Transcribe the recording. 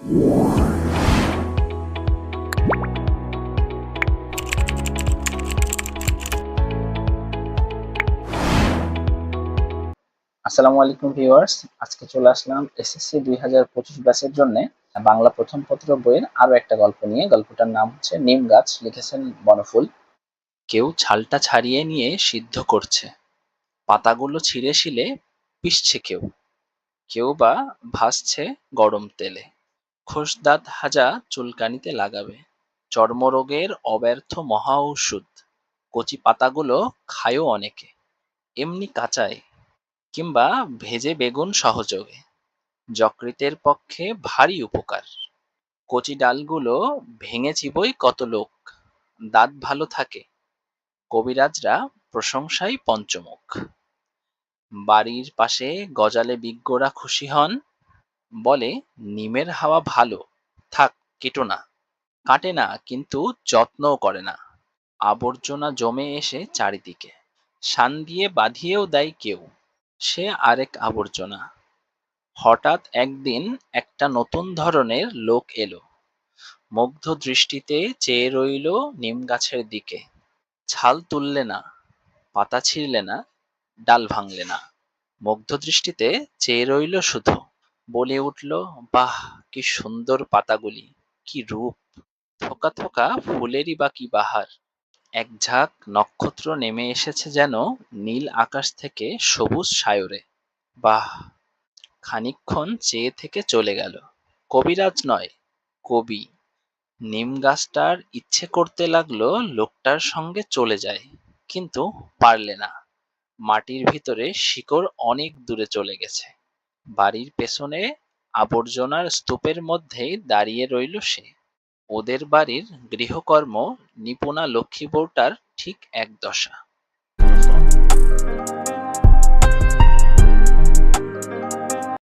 আসসালামু আলাইকুম ভিউয়ার্স, আজকে চলে আসলাম এসএসসি 2025 ব্যাচের জন্য বাংলা প্রথম পত্র বইয়ের আরো একটা গল্প নিয়ে। গল্পটার নাম হচ্ছে নিম গাছ, লিখেছেন বনফুল। কেউ ছালটা ছাড়িয়ে নিয়ে সিদ্ধ করছে, পাতাগুলো ছিঁড়ে শিলে পিষছে, কেউ কেউ বা ভাসছে গরম তেলে। খোসদাঁত হাজা চুলকানিতে লাগাবে, চর্মরোগের অব্যর্থ মহা ঔষধ। কচি পাতাগুলো খায়ও অনেকে, এমনি কাঁচায় কিংবা ভেজে বেগুন সহযোগে। যকৃতের পক্ষে ভারী উপকার। কচি ডালগুলো ভেঙে চিবোয় কত লোক, দাঁত ভালো থাকে। কবিরাজরা প্রশংসায় পঞ্চমুখ। বাড়ির পাশে গজালে বিজ্ঞরা খুশি হন, বলে নিমের হাওয়া ভালো, থাক কেটো না। কাটে না কিন্তু যত্নও করে না, আবর্জনা জমে এসে চারিদিকে। শান দিয়ে বাঁধিয়েও দেয় কেউ, সে আরেক আবর্জনা। হঠাৎ একদিন একটা নতুন ধরনের লোক এলো, মুগ্ধ দৃষ্টিতে চেয়ে রইল নিম গাছের দিকে। ছাল তুললে না, পাতা ছিঁড়লে না, ডাল ভাঙলে না, মুগ্ধ দৃষ্টিতে চেয়ে রইল শুধু। বলে উঠল, বাহ কি সুন্দর পাতাগুলি, কি রূপ! থোকা থোকা ফুলেরই বা কি বাহার! এক ঝাঁক নক্ষত্র নেমে এসেছে যেন নীল আকাশ থেকে সবুজ সায়রে। বাহ! খানিকক্ষণ চেয়ে থেকে চলে গেল। কবিরাজ নয়, কবি। নিম গাছটার ইচ্ছে করতে লাগলো লোকটার সঙ্গে চলে যায়, কিন্তু পারলে না। মাটির ভিতরে শিকড় অনেক দূরে চলে গেছে। বাড়ির পেছনে আবর্জনার স্তূপের মধ্যেই দাঁড়িয়ে রইল সে। ওদের বাড়ির গৃহকর্ম নিপুণা লক্ষ্মী বউটার ঠিক এক দশা।